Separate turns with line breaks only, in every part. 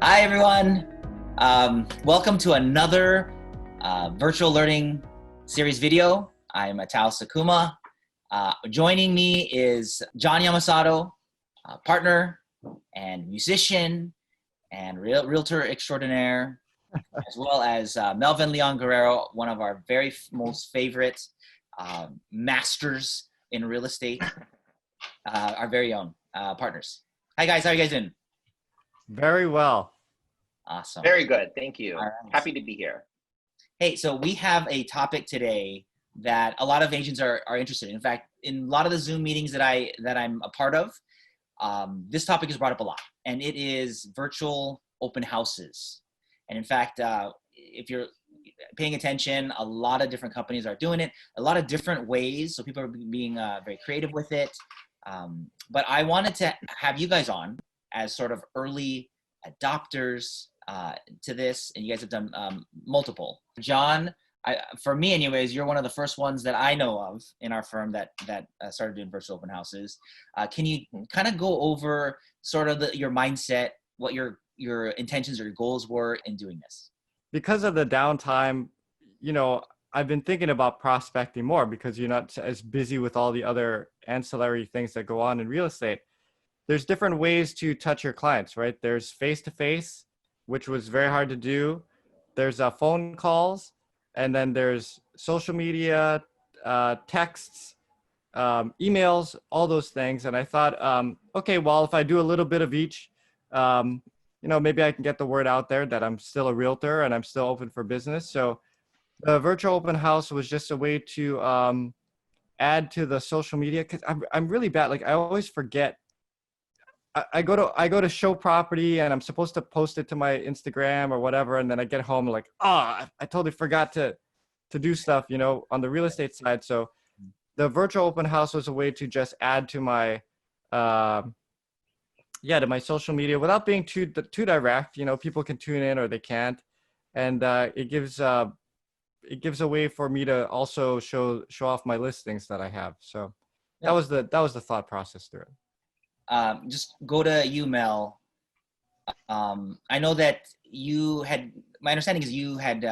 Hi, everyone. Welcome to another virtual learning series video. I'm Atau Sakuma. Joining me is Jon Yamasato, partner and musician and realtor extraordinaire, as well as Melvin Leon Guerrero, one of our very most favorite masters in real estate, our very own partners. Hi, guys. How are you guys doing?
Very well.
Awesome.
Very good. Thank you.
Right.
Happy to be here.
Hey, so we have a topic today that a lot of agents are interested in. In fact, in a lot of the Zoom meetings that I'm a part of, this topic is brought up a lot, and it is virtual open houses. And in fact, if you're paying attention, a lot of different companies are doing it, a lot of different ways. So people are being very creative with it. But I wanted to have you guys on as sort of early adopters to this, and you guys have done multiple. Jon, for me anyways, you're one of the first ones that I know of in our firm that started doing virtual open houses. Can you kind of go over sort of your mindset, what your intentions or your goals were in doing this?
Because of the downtime, I've been thinking about prospecting more because you're not as busy with all the other ancillary things that go on in real estate. There's different ways to touch your clients, right? There's face-to-face, which was very hard to do. There's phone calls, and then there's social media, texts, emails, all those things. And I thought, okay, well, if I do a little bit of each, maybe I can get the word out there that I'm still a realtor and I'm still open for business. So the virtual open house was just a way to add to the social media, because I'm really bad. Like, I always forget. I go to show property and I'm supposed to post it to my Instagram or whatever, and then I get home like, I totally forgot to do stuff, on the real estate side. So the virtual open house was a way to just add to my to my social media without being too direct. People can tune in or they can't, and it gives a way for me to also show off my listings that I have. So that was the thought process through it.
Just go to you, Mel. I know that my understanding is you had,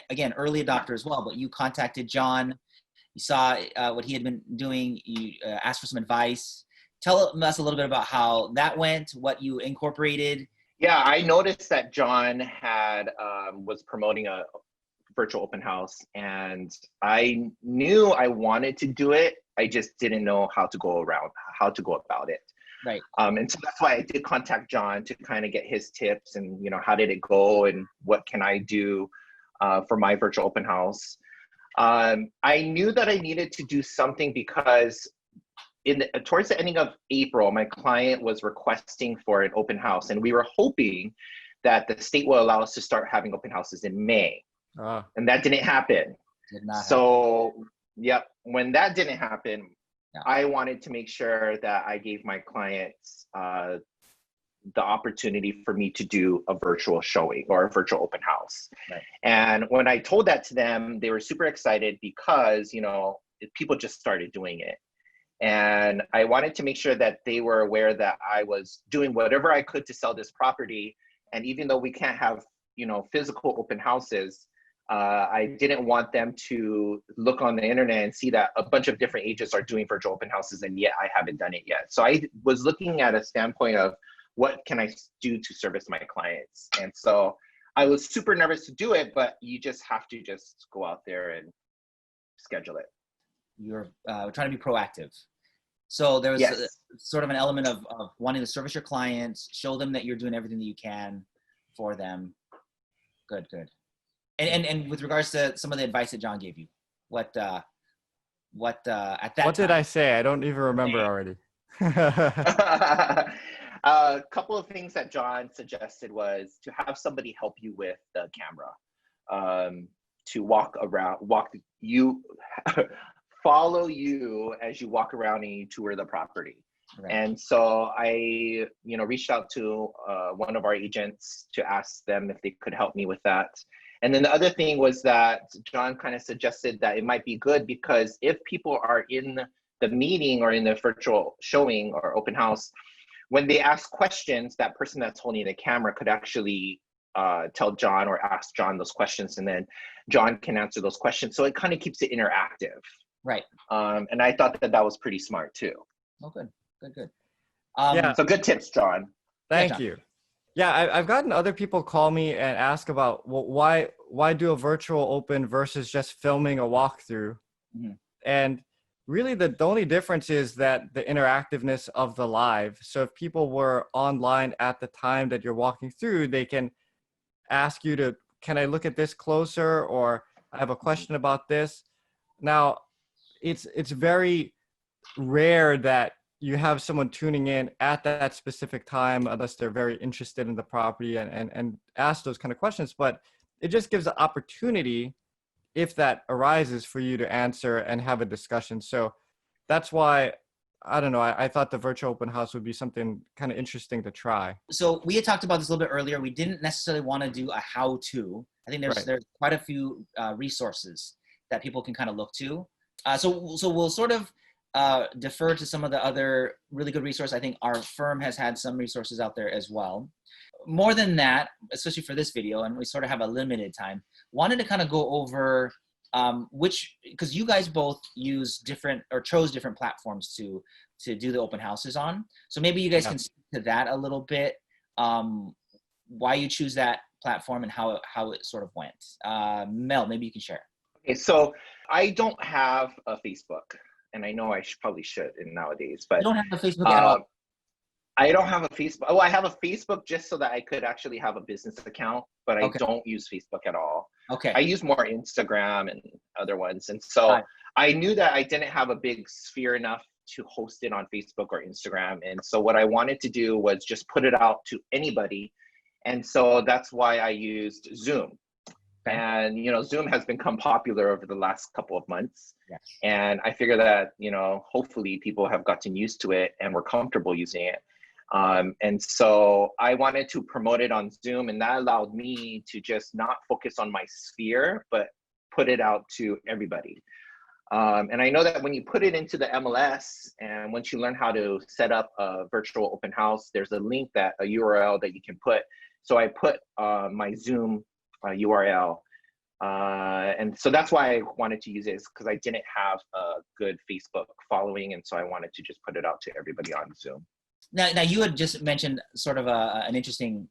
again, early adopter as well, but you contacted Jon, you saw what he had been doing, you asked for some advice. Tell us a little bit about how that went, what you incorporated.
Yeah, I noticed that Jon was promoting a virtual open house, and I knew I wanted to do it. I just didn't know how to go about it.
Right.
And so that's why I did contact Jon to kind of get his tips and, how did it go and what can I do for my virtual open house. I knew that I needed to do something because towards the ending of April, my client was requesting for an open house, and we were hoping that the state will allow us to start having open houses in May. And that didn't happen.
Did not
happen. Yep, when that didn't happen,
yeah.
I wanted to make sure that I gave my clients the opportunity for me to do a virtual showing or a virtual open house.
Right.
And when I told that to them, they were super excited because, people just started doing it. And I wanted to make sure that they were aware that I was doing whatever I could to sell this property. And even though we can't have, physical open houses, I didn't want them to look on the internet and see that a bunch of different agents are doing virtual open houses, and yet I haven't done it yet. So I was looking at a standpoint of what can I do to service my clients. And so I was super nervous to do it, but you just have to just go out there and schedule it.
You're trying to be proactive. So there was sort of an element of wanting to service your clients, show them that you're doing everything that you can for them. Good. And with regards to some of the advice that Jon gave you, what at that time?
What did I say? I don't even remember already.
A couple of things that Jon suggested was to have somebody help you with the camera, to follow you as you walk around and you tour the property. Right. And so I, reached out to one of our agents to ask them if they could help me with that. And then the other thing was that Jon kind of suggested that it might be good because if people are in the meeting or in the virtual showing or open house, when they ask questions, that person that's holding the camera could actually tell Jon or ask Jon those questions, and then Jon can answer those questions. So it kind of keeps it interactive.
Right.
And I thought that was pretty smart too.
Oh, good. Good.
Yeah.
So good tips, Jon.
Thank you. Yeah, I've gotten other people call me and ask about, well, why do a virtual open versus just filming a walkthrough?
Mm-hmm.
And really the only difference is that the interactiveness of the live. So if people were online at the time that you're walking through, they can ask you to, can I look at this closer? Or I have a question about this. Now, it's very rare that you have someone tuning in at that specific time, unless they're very interested in the property and ask those kind of questions. But it just gives the opportunity, if that arises, for you to answer and have a discussion. So that's why, I don't know, I thought the virtual open house would be something kind of interesting to try.
So we had talked about this a little bit earlier. We didn't necessarily want to do a how-to. I think there's quite a few resources that people can kind of look to. So we'll sort of defer to some of the other really good resources. I think our firm has had some resources out there as well. More than that, especially for this video, and we sort of have a limited time, wanted to kind of go over because you guys both use different or chose different platforms to do the open houses on. So maybe you guys can speak to that a little bit, why you choose that platform and how it sort of went. Mel, maybe you can share.
Okay, so I don't have a Facebook, and I know I probably should nowadays, but
you don't have a Facebook at all.
I don't have a Facebook. Oh, I have a Facebook just so that I could actually have a business account, but I don't use Facebook at all.
Okay.
I use more Instagram and other ones. And so I knew that I didn't have a big sphere enough to host it on Facebook or Instagram. And so what I wanted to do was just put it out to anybody. And so that's why I used Zoom. And, Zoom has become popular over the last couple of months.
Yes. And
I figure that, hopefully people have gotten used to it and were comfortable using it. And so I wanted to promote it on Zoom, and that allowed me to just not focus on my sphere, but put it out to everybody. And I know that when you put it into the MLS, and once you learn how to set up a virtual open house, there's a link, a URL that you can put. So I put my Zoom URL. And so that's why I wanted to use it, because I didn't have a good Facebook following. And so I wanted to just put it out to everybody on Zoom.
Now you had just mentioned sort of an interesting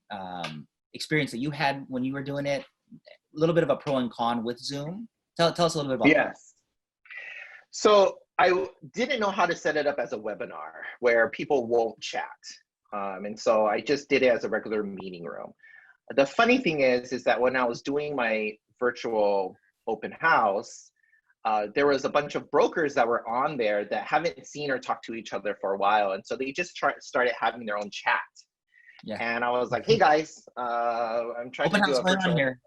experience that you had when you were doing it, a little bit of a pro and con with Zoom. Tell us a little bit about that.
Yes. So I didn't know how to set it up as a webinar where people won't chat. And so I just did it as a regular meeting room. The funny thing is that when I was doing my virtual open house, there was a bunch of brokers that were on there that haven't seen or talked to each other for a while. And so they just started having their own chat. Yeah. And I was like, hey guys, I'm trying to do a virtual open house.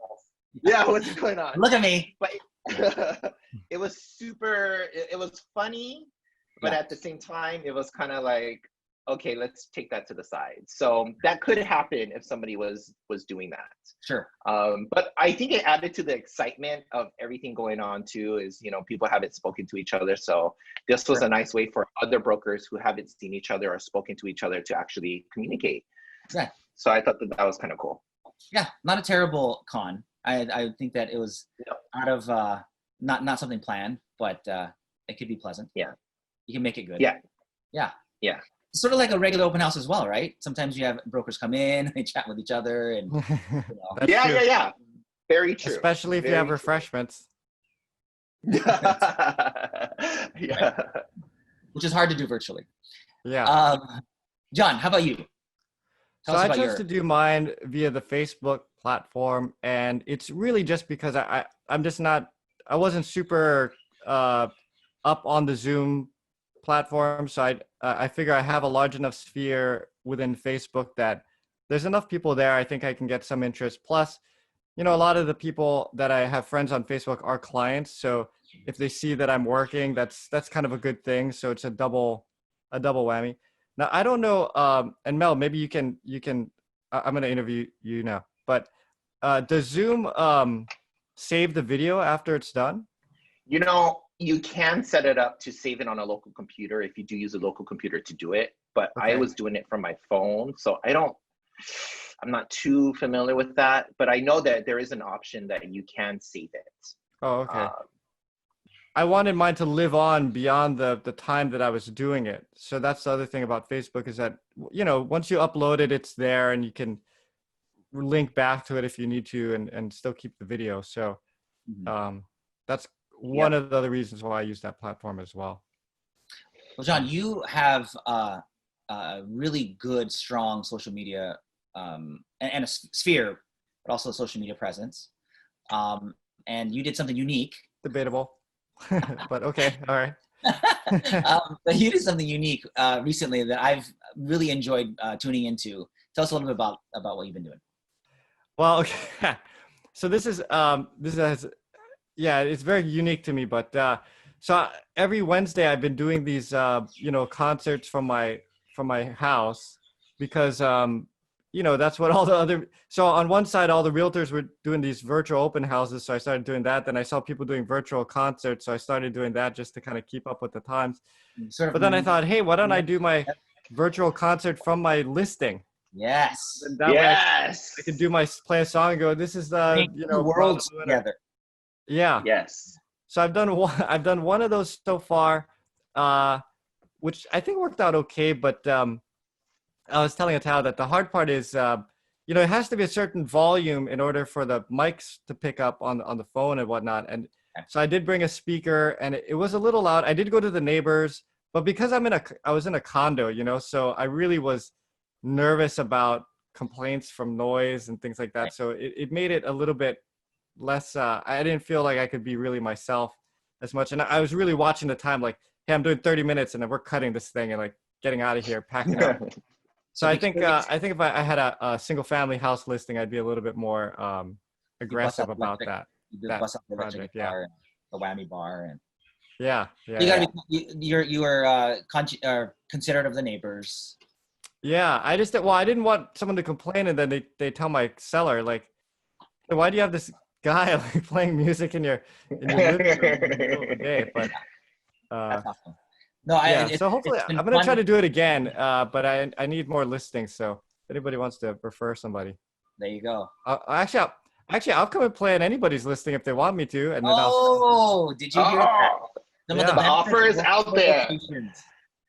Yeah, what's going on?
Look at me.
But it was it was funny, but at the same time, it was kind of like, okay, let's take that to the side. So that could happen if somebody was doing that.
Sure.
But I think it added to the excitement of everything going on too, is, people haven't spoken to each other. So this was a nice way for other brokers who haven't seen each other or spoken to each other to actually communicate.
Yeah.
So I thought that was kind of cool.
Yeah, not a terrible con. I think that it was out of not something planned, but it could be pleasant.
Yeah.
You can make it good.
Yeah.
Yeah.
Yeah.
Sort of like a regular open house as well, right? Sometimes you have brokers come in, they chat with each other, and
yeah. Very true.
Especially if you have refreshments.
Yeah.
Which is hard to do virtually.
Yeah.
John, how about you?
So I chose to do mine via the Facebook platform, and it's really just because I wasn't super up on the Zoom platform, so I figure I have a large enough sphere within Facebook that there's enough people there. I think I can get some interest. Plus, a lot of the people that I have friends on Facebook are clients, so if they see that I'm working, that's kind of a good thing. So it's a double whammy. Now I don't know, and Mel, maybe you can. I'm going to interview you now, but does Zoom save the video after it's done?
You can set it up to save it on a local computer if you do use a local computer to do it. but I
Okay.
was doing it from my phone. So I'm not too familiar with that, but I know that there is an option that you can save it.
Oh, okay.
Uh,
I wanted mine to live on beyond the time that I was doing it. So that's the other thing about Facebook is that, you know, once you upload it, it's there and you can link back to it if you need to and still keep the video. So that's one of the other reasons why I use that platform as well.
Well, Jon, you have a really good, strong social media and a sphere, but also a social media presence. And you did something unique.
Debatable, but okay, all right.
But you did something unique recently that I've really enjoyed tuning into. Tell us a little bit about what you've been doing.
Well, okay. So this is it's very unique to me, but so every Wednesday I've been doing these you know, concerts from my house because you know, that's what all the other, so on one side all the realtors were doing these virtual open houses, so I started doing that. Then I saw people doing virtual concerts, so I started doing that just to kind of keep up with the times. But then I thought, hey, why don't I do my virtual concert from my listing?
Yes.
And that way I can do play a song and go, this is the, you know,
worlds together.
Yeah.
Yes.
So I've done one of those so far, which I think worked out okay. But I was telling Atau that the hard part is, you know, it has to be a certain volume in order for the mics to pick up on the phone and whatnot. And so I did bring a speaker, and it was a little loud. I did go to the neighbors, but because I was in a condo, you know, so I really was nervous about complaints from noise and things like that. So it made it a little bit less, I didn't feel like I could be really myself as much. And I was really watching the time, like, hey, I'm doing 30 minutes and then we're cutting this thing and like getting out of here, packing up. So I think if I had a single family house listing, I'd be a little bit more aggressive about that.
The bus up the electric guitar and the whammy bar and you were considerate of the neighbors.
Yeah, I didn't want someone to complain and then they tell my seller, like, hey, why do you have this guy like playing music in your living room in the middle of the day? But
that's awesome. No,
so hopefully I'm gonna try to do it again. But I need more listings, so if anybody wants to refer somebody,
there you go.
I'll come and play on anybody's listing if they want me to. And then
did you hear that? Some of the
offers out there.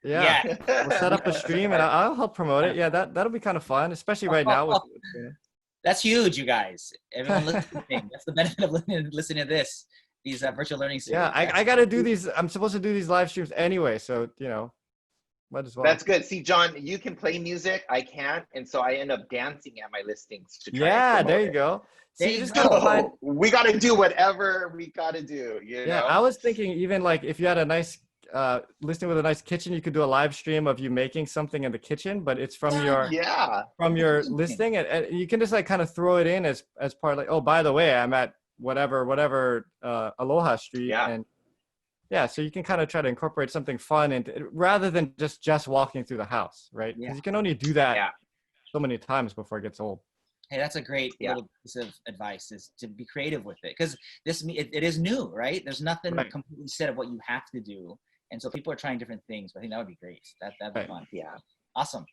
Yeah. We'll set up a stream and I'll help promote it. Yeah, that'll be kind of fun, especially right now.
That's huge, you guys. Everyone listening. That's the benefit of listening to this. These virtual learning series.
Yeah, I got to do these. I'm supposed to do these live streams anyway, so you know, might as well.
That's good. See, Jon, you can play music. I can't, and so I end up dancing at my listings to try. Yeah,
there you go.
See, you just gotta find. We got to do whatever we got to do. You know?
I was thinking even like if you had a nice listing with a nice kitchen, you could do a live stream of you making something in the kitchen, but it's from your listing, and you can just like kind of throw it in as part, like, oh, by the way, I'm at whatever Aloha Street, and so you can kind of try to incorporate something fun into rather than just walking through the house, right? Because you can only do that so many times before it gets old.
Hey, that's a great little piece of advice, is to be creative with it, because it is new, right? There's nothing completely said of what you have to do, and so people are trying different things. But I think that would be great. That'd be fun. Yeah, awesome.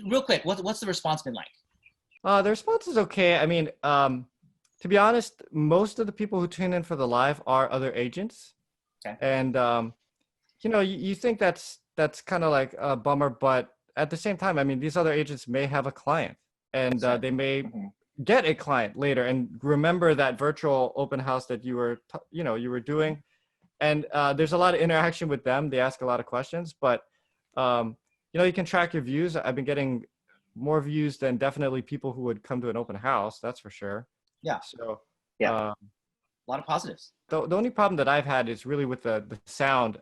Real quick, what's the response been like?
The response is okay. I mean, to be honest, most of the people who tune in for the live are other agents.
Okay.
And you know, you think that's kind of like a bummer, but at the same time, I mean, these other agents may have a client, and they may get a client later and remember that virtual open house that you were doing. And there's a lot of interaction with them. They ask a lot of questions, but you know, you can track your views. I've been getting more views than definitely people who would come to an open house. That's for sure.
Yeah.
So
a lot of positives.
The only problem that I've had is really with the sound.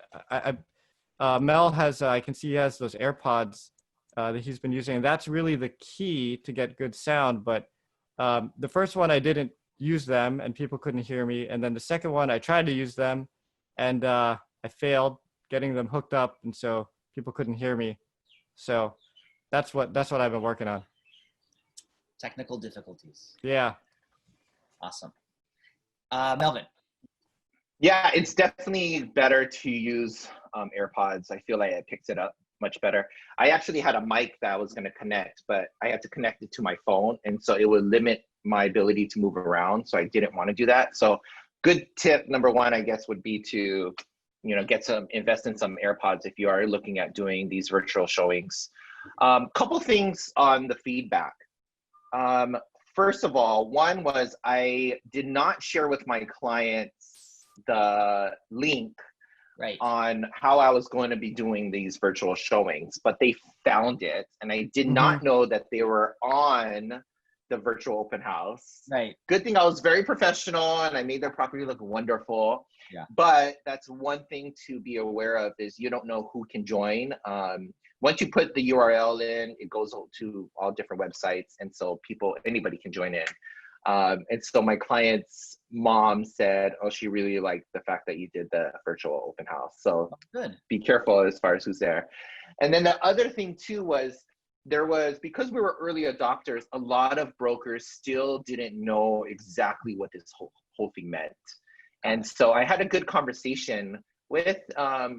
Mel has, I can see he has those AirPods that he's been using, and that's really the key to get good sound. But the first one I didn't use them and people couldn't hear me. And then the second one I tried to use them and I failed getting them hooked up, and so people couldn't hear me. So that's what I've been working on.
Technical difficulties.
Yeah.
Awesome. Melvin.
Yeah, it's definitely better to use AirPods. I feel like it picks it up much better. I actually had a mic that I was going to connect, but I had to connect it to my phone, and so it would limit my ability to move around. So I didn't want to do that. So good tip number one, I guess, would be to, invest in some AirPods if you are looking at doing these virtual showings. Couple things on the feedback. First of all, one was I did not share with my clients the link on how I was going to be doing these virtual showings, but they found it, and I did not know that they were on the virtual open house.
Right.
Good thing I was very professional and I made their property look wonderful.
Yeah.
But that's one thing to be aware of, is you don't know who can join. Once you put the URL in, it goes to all different websites, and so anybody can join in. And so my client's mom said, oh, she really liked the fact that you did the virtual open house. So
good.
Be careful as far as who's there. And then the other thing too was, because we were early adopters, a lot of brokers still didn't know exactly what this whole thing meant. And so I had a good conversation with a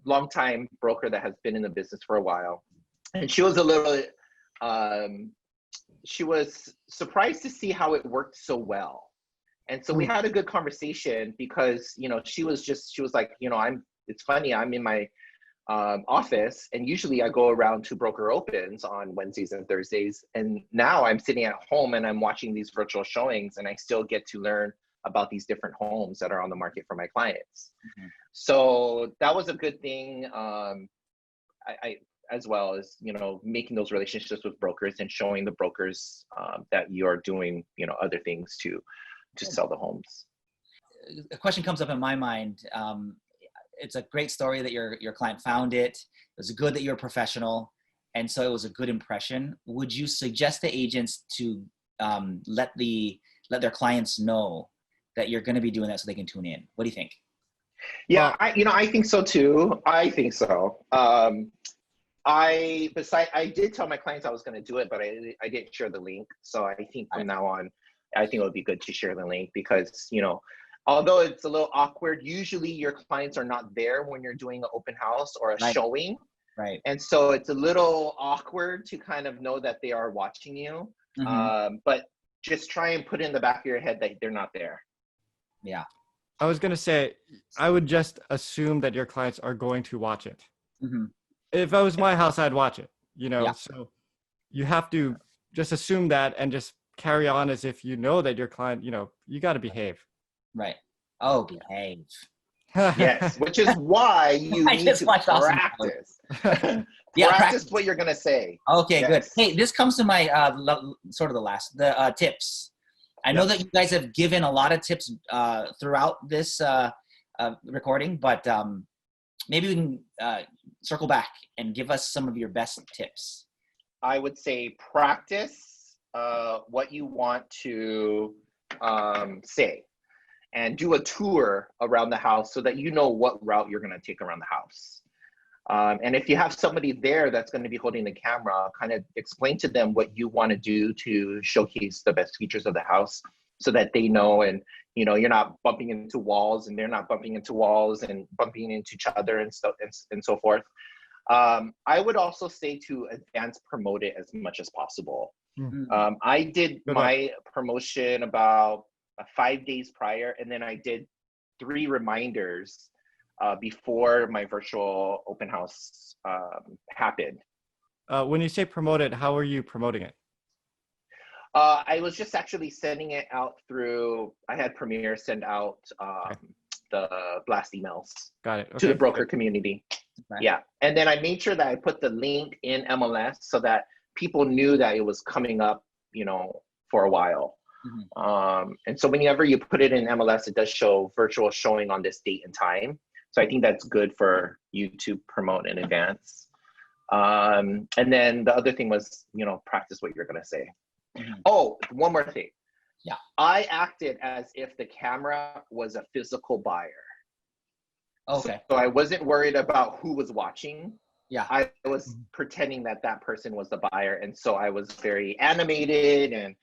longtime broker that has been in the business for a while. And she was she was surprised to see how it worked so well. And so we had a good conversation, because, she was like, it's funny, I'm in my office, and usually I go around to broker opens on Wednesdays and Thursdays, and now I'm sitting at home and I'm watching these virtual showings, and I still get to learn about these different homes that are on the market for my clients. So that was a good thing. I as well as, making those relationships with brokers and showing the brokers that you are doing, other things to sell the homes.
A question comes up in my mind. It's a great story that your client found it. It was good that you're a professional, and so it was a good impression. Would you suggest the agents to let their clients know that you're going to be doing that so they can tune in? What do you think?
Yeah, I think so too. I think so. I did tell my clients I was going to do it, but I didn't share the link. So I think from now on, I think it would be good to share the link, because, although it's a little awkward, usually your clients are not there when you're doing an open house or a showing.
Right.
And so it's a little awkward to kind of know that they are watching you. But just try and put in the back of your head that they're not there.
Yeah.
I was going to say, I would just assume that your clients are going to watch it. If it was my house, I'd watch it, so you have to just assume that and just carry on as if that your client, you got to behave.
Right. Oh, behave.
Yes, which is why you need to practice. Practice what you're going to say.
Okay, good. Hey, this comes to my sort of the tips. I know that you guys have given a lot of tips throughout this recording, but maybe we can circle back and give us some of your best tips.
I would say practice what you want to say, and do a tour around the house so that you know what route you're going to take around the house. And if you have somebody there that's going to be holding the camera, kind of explain to them what you want to do to showcase the best features of the house, so that they know, and you're not bumping into walls, and they're not bumping into walls and bumping into each other and stuff and so forth. I would also say to advance promote it as much as possible. I did my promotion about 5 days prior, and then I did 3 reminders before my virtual open house happened.
When you say promote it, how are you promoting it?
I was just actually sending it out through, I had Premier send out the blast emails to the broker community. Yeah. And then I made sure that I put the link in MLS so that people knew that it was coming up, for a while. And so whenever you put it in MLS, it does show virtual showing on this date and time. So I think that's good for you to promote in advance. And then the other thing was, practice what you're going to say. Oh, one more thing.
Yeah.
I acted as if the camera was a physical buyer.
Okay.
So I wasn't worried about who was watching.
Yeah.
I was pretending that person was the buyer. And so I was very animated and,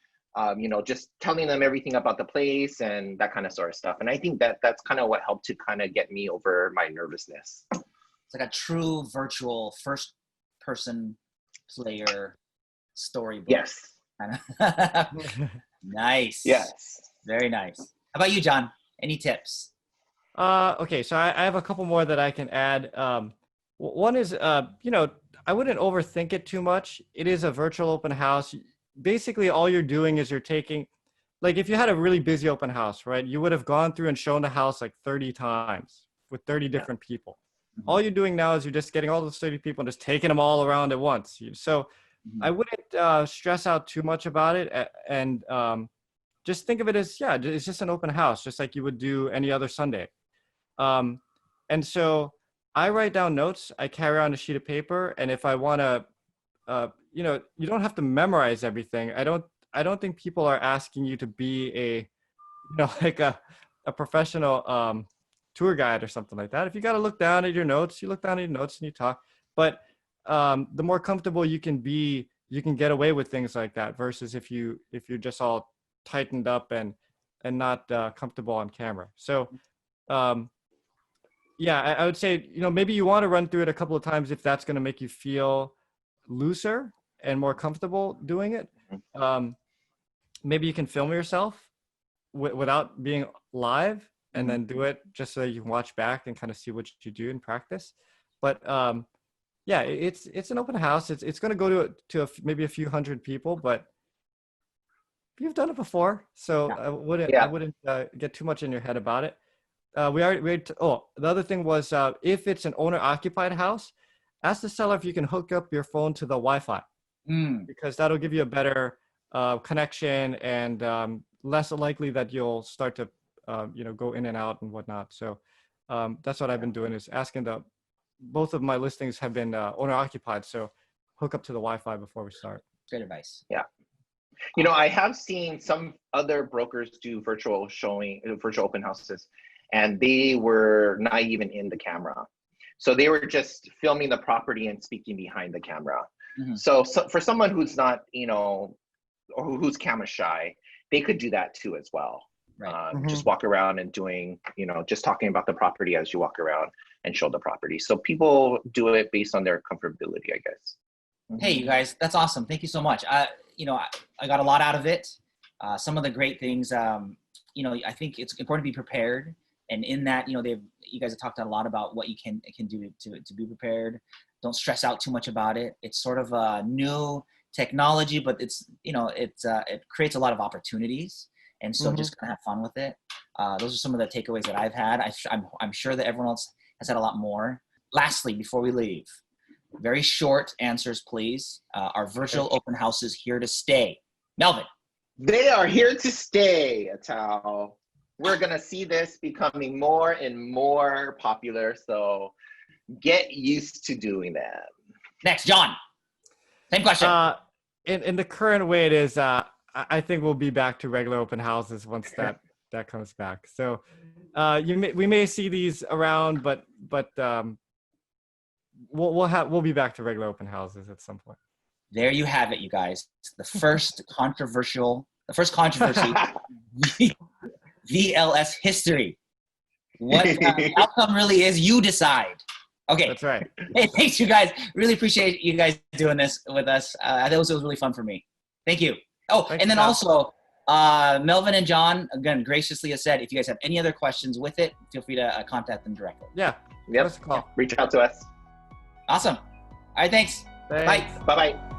just telling them everything about the place and that kind of sort of stuff. And I think that that's kind of what helped to kind of get me over my nervousness.
It's like a true virtual first person player storybook.
Yes.
Nice.
Yes.
Very nice. How about you, John? Any tips?
Okay, so I have a couple more that I can add. One is, you know, I wouldn't overthink it too much. It is a virtual open house. Basically, all you're doing is you're taking, like if you had a really busy open house, right, you would have gone through and shown the house like 30 times with 30 different people.
Mm-hmm.
All you're doing now is you're just getting all those 30 people and just taking them all around at once. So I wouldn't stress out too much about it, and just think of it as, yeah, it's just an open house, just like you would do any other Sunday. And so I write down notes. I carry around a sheet of paper, and if I want to, you know, you don't have to memorize everything. I don't think people are asking you to be a, you know, like a professional tour guide or something like that. If you got to look down at your notes, you look down at your notes and you talk. But the more comfortable you can be, you can get away with things like that. Versus if you're just all tightened up and not comfortable on camera. So yeah, I would say, you know, maybe you want to run through it a couple of times if that's going to make you feel looser and more comfortable doing it. Maybe you can film yourself without being live, and then do it just so you can watch back and kind of see what you do in practice. But yeah, it's an open house. It's going to go to maybe a few hundred people, but you've done it before, so I wouldn't get too much in your head about it. The other thing was, if it's an owner-occupied house, ask the seller if you can hook up your phone to the Wi-Fi, because that'll give you a better connection, and less likely that you'll start to you know, go in and out and whatnot. So that's what I've been doing, is asking both of my listings have been owner-occupied, so hook up to the Wi-Fi before we start.
Great advice.
Yeah. You know, I have seen some other brokers do virtual open houses, and they were not even in the camera. So they were just filming the property and speaking behind the camera. So for someone who's not, you know, or who's camera shy, they could do that too as well. Right. Just walk around and doing, you know, just talking about the property as you walk around and show the property. So people do it based on their comfortability, I guess.
Hey, you guys, that's awesome. Thank you so much. You know, I got a lot out of it. Some of the great things, you know, I think it's important to be prepared. And in that, you know, you guys have talked a lot about what you can do to be prepared. Don't stress out too much about it. It's sort of a new technology, but it's, you know, it creates a lot of opportunities. And so just kind of have fun with it. Those are some of the takeaways that I've had. I'm sure that everyone else has had a lot more. Lastly, before we leave, very short answers, please. Are virtual open houses here to stay? Melvin.
They are here to stay, Atau. We're going to see this becoming more and more popular. So get used to doing them. Next,
John. Same question.
In the current way it is, I think we'll be back to regular open houses once that comes back. So we may see these around, but we'll be back to regular open houses at some point.
There you have it, you guys. The first controversy VLS history. What the outcome really is, you decide. Okay.
That's right.
Hey, thanks, you guys. Really appreciate you guys doing this with us. I thought it was really fun for me. Thank you. Oh, and then also, Melvin and John, again, graciously has said, if you guys have any other questions with it, feel free to contact them directly.
Yeah.
Yep. Reach out to us.
Awesome. All right, thanks.
Thanks.
Bye.
Bye-bye.